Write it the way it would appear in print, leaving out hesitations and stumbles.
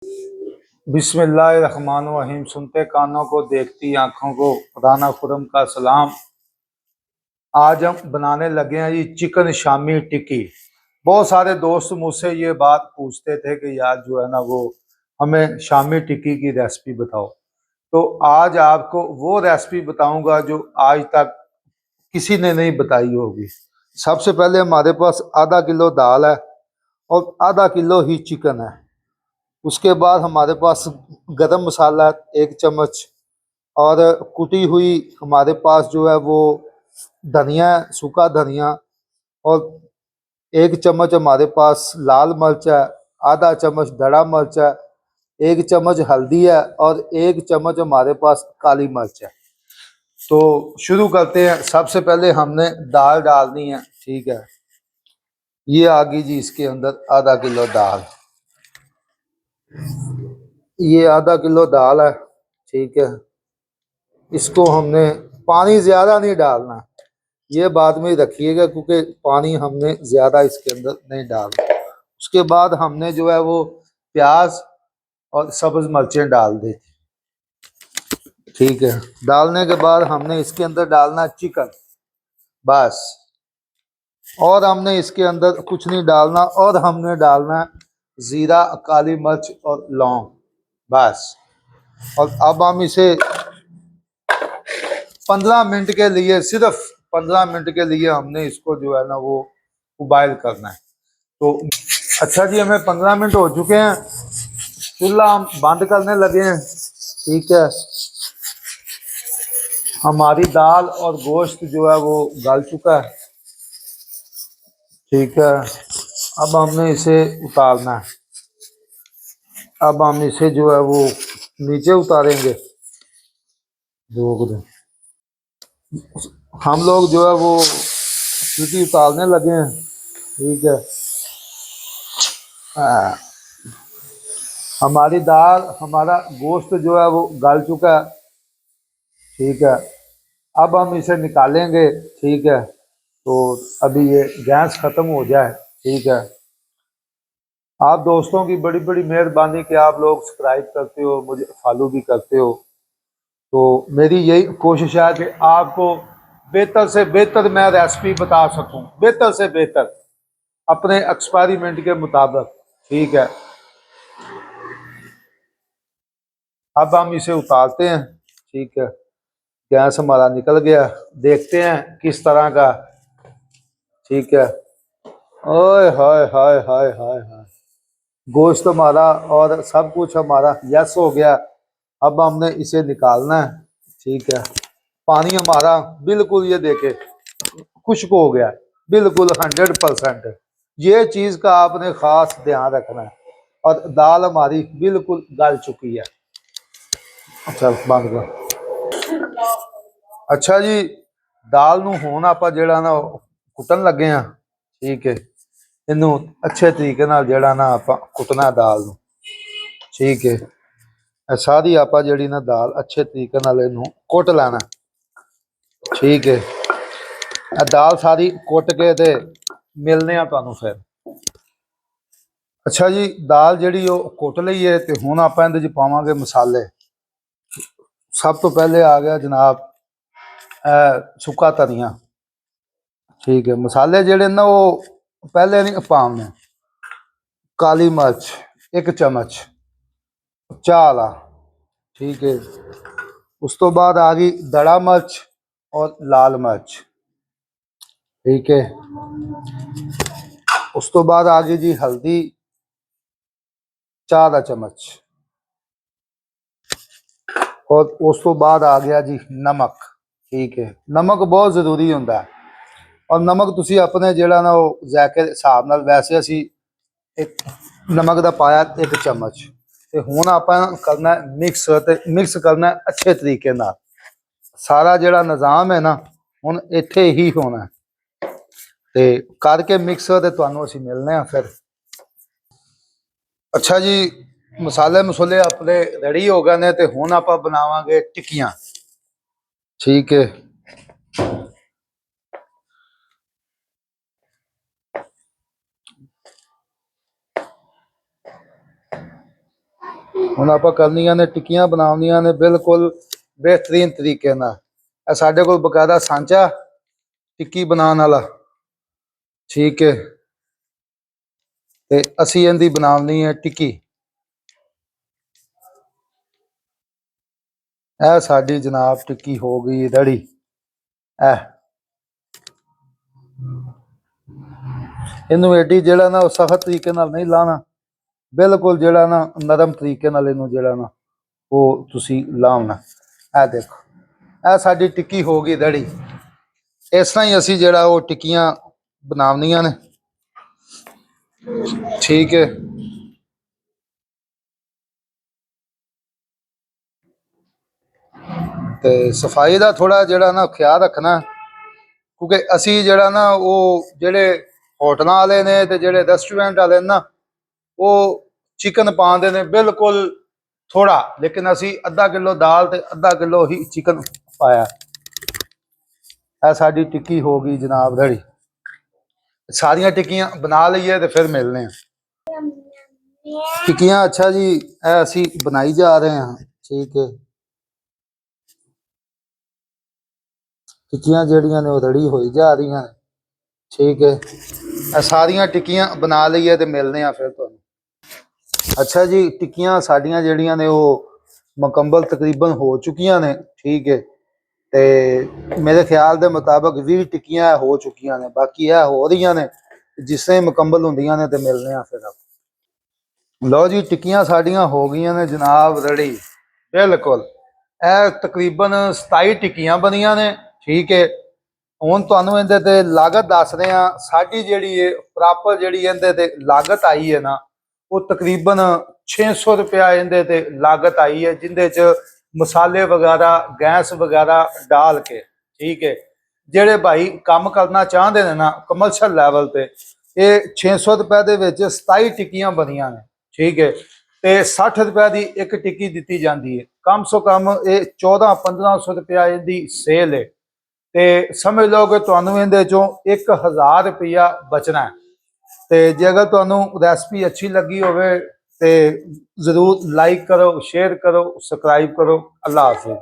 बिस्मिल्लाहिर्रहमानिर्रहीम। सुनते कानों को, देखती आंखों को, खुदा खुरम का सलाम। आज हम बनाने लगे हैं जी चिकन शामी टिक्की। बहुत सारे दोस्त मुझसे ये बात पूछते थे कि यार जो है ना वो हमें शामी टिक्की की रेसिपी बताओ। तो आज आपको वो रेसिपी बताऊंगा जो आज तक किसी ने नहीं बताई होगी। सबसे पहले हमारे पास आधा किलो दाल है और आधा किलो ही चिकन है। उसके बाद हमारे पास गरम मसाला 1 चम्मच और कुटी हुई हमारे पास जो है वो धनिया है, सूखा धनिया। और 1 चम्मच हमारे पास लाल मिर्च है, आधा चम्मच दड़ा मिर्च है, 1 चम्मच हल्दी है और 1 चम्मच हमारे पास काली मिर्च है। तो शुरू करते हैं। सबसे पहले हमने दाल डालनी है। ठीक है, ये आ गई जी इसके अंदर आधा किलो दाल। ये आधा किलो दाल है। ठीक है, इसको हमने पानी ज़्यादा नहीं डालना, ये बाद में रखिएगा क्योंकि पानी हमने ज़्यादा इसके अंदर नहीं डालना। उसके बाद हमने जो है वो प्याज और सब्ज़ मिर्चें डाल दी। ठीक है, डालने के बाद हमने इसके अंदर डालना चिकन, बस। और हमने इसके अंदर कुछ नहीं डालना। और हमने डालना ज़ीरा, काली मिर्च और लौंग, बस। और अब हम इसे 15 मिनट के लिए, सिर्फ 15 मिनट के लिए हमने इसको जो है ना वो उबाइल करना है। तो अच्छा जी, हमें 15 मिनट हो चुके हैं, चूल्हा हम बंद करने लगे हैं। ठीक है, हमारी दाल और गोश्त जो है वो गल चुका है। ठीक है, अब हमने इसे उतारना है। अब हम इसे जो है वो नीचे उतारेंगे। रोक दें, हम लोग जो है वो सीटी उतारने लगे हैं। ठीक है, हमारी दाल, हमारा गोश्त जो है वो गल चुका है। ठीक है, अब हम इसे निकालेंगे। ठीक है, तो अभी ये गैस ख़त्म हो जाए। ठीक है, आप दोस्तों की बड़ी बड़ी मेहरबानी कि आप लोग सब्सक्राइब करते हो, मुझे फॉलो भी करते हो। तो मेरी यही कोशिश है कि आपको बेहतर से बेहतर मैं रेसिपी बता सकूं, बेहतर से बेहतर अपने एक्सपेरिमेंट के मुताबिक। ठीक है, अब हम इसे उतारते हैं। ठीक है, गैस हमारा निकल गया, देखते हैं किस तरह का। ठीक है, ओए हाय हाय हाय हाय हाय, गोश्त हमारा और सब कुछ हमारा यस हो गया। अब हमने इसे निकालना है। ठीक है, पानी हमारा बिल्कुल ये देखे खुश्क हो गया, बिल्कुल 100%। ये चीज़ का आपने खास ध्यान रखना है। और दाल हमारी बिल्कुल गल चुकी है। अच्छा, बंद कर। अच्छा जी, दाल ਨੂੰ ਹੁਣ ਆਪਾਂ ਜਿਹੜਾ ਨਾ ਕੁੱਟਣ ਲੱਗੇ ਆ। ਠੀਕ ਹੈ, ਇਹਨੂੰ ਅੱਛੇ ਤਰੀਕੇ ਨਾਲ ਜਿਹੜਾ ਨਾ ਆਪਾਂ ਕੁੱਟਣਾ ਦਾਲ ਨੂੰ। ਠੀਕ ਹੈ, ਇਹ ਸਾਰੀ ਆਪਾਂ ਜਿਹੜੀ ਨਾ ਦਾਲ ਅੱਛੇ ਤਰੀਕੇ ਨਾਲ ਇਹਨੂੰ ਕੁੱਟ ਲੈਣਾ। ਠੀਕ ਹੈ, ਇਹ ਦਾਲ ਸਾਰੀ ਕੁੱਟ ਕੇ ਤੇ ਮਿਲਨੇ ਆ ਤੁਹਾਨੂੰ ਫਿਰ। ਅੱਛਾ ਜੀ, ਦਾਲ ਜਿਹੜੀ ਉਹ ਕੁੱਟ ਲਈ ਹੈ ਤੇ ਹੁਣ ਆਪਾਂ ਇਹਦੇ 'ਚ ਪਾਵਾਂਗੇ ਮਸਾਲੇ। ਸਭ ਤੋਂ ਪਹਿਲੇ ਆ ਗਿਆ ਜਨਾਬ ਸੁੱਕਾ ਧਨੀਆ। ठीक है, मसाले जेडे ना वो पहले नहीं पाने। काली मिर्च 1 चम्मच चाह वाला। ठीक है, उस तो बाद आ गई दड़ा मिर्च और लाल मिर्च। ठीक है, उस तो बाद आ गई जी हल्दी 4 चम्मच। और उस तो बाद आ गया जी नमक। ठीक है, नमक बहुत जरूरी होंगे और नमक तुसी अपने जेड़ा ना वो जायके हिसाब नाल, वैसे असी एक नमक का पाया 1 चम्मच। तो हुण आपां करना मिक्स, ते मिक्स करना अच्छे तरीके नाल। सारा जिहड़ा निज़ाम है ना हुण इत्थे ही होना है। ते करके मिक्स ते तुहानूं असीं मिलने आ फिर। अच्छा जी, मसाले मसूले अपने रेडी हो गए ने, ते हुण आपां बनावांगे टिक्कियां। ठीक है, ਹੁਣ ਆਪਾਂ ਕਰਨੀਆਂ ਨੇ ਟਿੱਕੀਆਂ ਬਣਾਉਣੀਆਂ ਨੇ ਬਿਲਕੁਲ ਬਿਹਤਰੀਨ ਤਰੀਕੇ ਨਾਲ। ਇਹ ਸਾਡੇ ਕੋਲ ਬਕਾਇਦਾ ਸਾਂਚਾ ਟਿੱਕੀ ਬਣਾਉਣ ਵਾਲਾ, ਠੀਕ ਹੈ। ਤੇ ਅਸੀਂ ਇਹਦੀ ਬਣਾਉਣੀ ਹੈ ਟਿੱਕੀ। ਇਹ ਸਾਡੀ ਜਨਾਬ ਟਿੱਕੀ ਹੋ ਗਈ ਰੈਡੀ। ਇਹਨੂੰ ਐਡੀ ਜਿਹੜਾ ਨਾ ਸਖਤ ਤਰੀਕੇ ਨਾਲ ਨਹੀਂ ਲਾਣਾ, ਬਿਲਕੁਲ ਜਿਹੜਾ ਨਾ ਨਰਮ ਤਰੀਕੇ ਨਾਲ ਇਹਨੂੰ ਜਿਹੜਾ ਨਾ ਉਹ ਤੁਸੀਂ ਲਾਉਣਾ। ਇਹ ਦੇਖੋ ਇਹ ਸਾਡੀ ਟਿੱਕੀ ਹੋ ਗਈ ਰੈਡੀ। ਇਸ ਤਰ੍ਹਾਂ ਹੀ ਅਸੀਂ ਜਿਹੜਾ ਉਹ ਟਿੱਕੀਆਂ ਬਣਾਉਣੀਆਂ ਨੇ, ਠੀਕ ਹੈ। ਤੇ ਸਫਾਈ ਦਾ ਥੋੜਾ ਜਿਹੜਾ ਨਾ ਖਿਆਲ ਰੱਖਣਾ, ਕਿਉਂਕਿ ਅਸੀਂ ਜਿਹੜਾ ਨਾ ਉਹ ਜਿਹੜੇ ਹੋਟਲਾਂ ਵਾਲੇ ਨੇ ਤੇ ਜਿਹੜੇ ਰੈਸਟੋਰੈਂਟ ਵਾਲੇ ਨੇ ਨਾ, ਉਹ ਚਿਕਨ ਪਾਉਂਦੇ ਨੇ ਬਿਲਕੁਲ ਥੋੜਾ, ਲੇਕਿਨ ਅਸੀਂ ਅੱਧਾ ਕਿਲੋ ਦਾਲ ਤੇ ਅੱਧਾ ਕਿਲੋ ਹੀ ਚਿਕਨ ਪਾਇਆ। ਇਹ ਸਾਡੀ ਟਿੱਕੀ ਹੋ ਗਈ ਜਨਾਬ ਰੈਡੀ। ਸਾਰੀਆਂ ਟਿੱਕੀਆਂ ਬਣਾ ਲਈਏ ਤੇ ਫਿਰ ਮਿਲਨੇ ਆ। ਟਿੱਕੀਆਂ ਅੱਛਾ ਜੀ ਇਹ ਅਸੀਂ ਬਣਾਈ ਜਾ ਰਹੇ ਹਾਂ, ਠੀਕ ਹੈ। ਟਿੱਕੀਆਂ ਜਿਹੜੀਆਂ ਨੇ ਉਹ ਰੈਡੀ ਹੋਈ ਜਾ ਰਹੀਆਂ ਨੇ, ਠੀਕ ਹੈ। ਇਹ ਸਾਰੀਆਂ ਟਿੱਕੀਆਂ ਬਣਾ ਲਈਏ ਤੇ ਮਿਲਨੇ ਆ ਫਿਰ ਤੁਹਾਨੂੰ। ਅੱਛਾ ਜੀ ਟਿੱਕੀਆਂ ਸਾਡੀਆਂ ਜਿਹੜੀਆਂ ਨੇ ਉਹ ਮੁਕੰਮਲ ਤਕਰੀਬਨ ਹੋ ਚੁੱਕੀਆਂ ਨੇ, ਠੀਕ ਹੈ। ਤੇ ਮੇਰੇ ਖਿਆਲ ਦੇ ਮੁਤਾਬਕ 20 ਟਿੱਕੀਆਂ ਹੋ ਚੁੱਕੀਆਂ ਨੇ, ਬਾਕੀ ਇਹ ਹੋ ਰਹੀਆਂ ਨੇ। ਜਿਸ ਤਰ੍ਹਾਂ ਮੁਕੰਮਲ ਹੁੰਦੀਆਂ ਨੇ ਤੇ ਮਿਲਨੇ ਆ ਫਿਰ। ਲਓ ਜੀ ਟਿੱਕੀਆਂ ਸਾਡੀਆਂ ਹੋ ਗਈਆਂ ਨੇ ਜਨਾਬ ਰੈਡੀ ਬਿਲਕੁਲ। ਇਹ ਤਕਰੀਬਨ 27 ਟਿੱਕੀਆਂ ਬਣੀਆਂ ਨੇ, ਠੀਕ ਹੈ। ਹੁਣ ਤੁਹਾਨੂੰ ਇਹਦੇ ਤੇ ਲਾਗਤ ਦੱਸ ਰਹੇ ਆ। ਸਾਡੀ ਜਿਹੜੀ ਹੈ ਪ੍ਰੋਪਰ ਜਿਹੜੀ ਇਹਦੇ ਤੇ ਲਾਗਤ ਆਈ ਹੈ ਨਾ, ਉਹ ਤਕਰੀਬਨ 600 ਰੁਪਇਆ ਇਹਦੇ ਤੇ ਲਾਗਤ ਆਈ ਹੈ, ਜਿੰਦੇ ਚ ਮਸਾਲੇ ਵਗੈਰਾ ਗੈਸ ਵਗੈਰਾ ਡਾਲ ਕੇ, ਠੀਕ ਹੈ। ਜਿਹੜੇ ਭਾਈ ਕੰਮ ਕਰਨਾ ਚਾਹੁੰਦੇ ਨੇ ਨਾ ਕਮਰਸ਼ਲ ਲੈਵਲ ਤੇ, ਇਹ 600 ਰੁਪਏ ਦੇ ਵਿੱਚ 27 ਟਿੱਕੀਆਂ ਬਣੀਆਂ ਨੇ, ਠੀਕ ਹੈ। ਤੇ 60 ਰੁਪਏ ਦੀ ਇੱਕ ਟਿੱਕੀ ਦਿੱਤੀ ਜਾਂਦੀ ਹੈ। ਕਮ ਸੋ ਕਮ ਇਹ 1400-1500 ਰੁਪਇਆ ਇਹਦੀ ਸੇਲ ਹੈ। ਤੇ ਸਮਝ ਲਓ ਕਿ ਤੁਹਾਨੂੰ ਇਹਦੇ ਚੋਂ 1000 ਰੁਪਇਆ ਬਚਣਾ ਹੈ। ਤੇ ਜੇ ਅਗਰ ਤੁਹਾਨੂੰ ਰੈਸਪੀ ਅੱਛੀ ਲੱਗੀ ਹੋਵੇ ਤੇ ਜ਼ਰੂਰ ਲਾਈਕ ਕਰੋ, ਸ਼ੇਅਰ ਕਰੋ, ਸਬਸਕ੍ਰਾਈਬ ਕਰੋ। ਅੱਲਾ ਹਾਫਿਜ਼।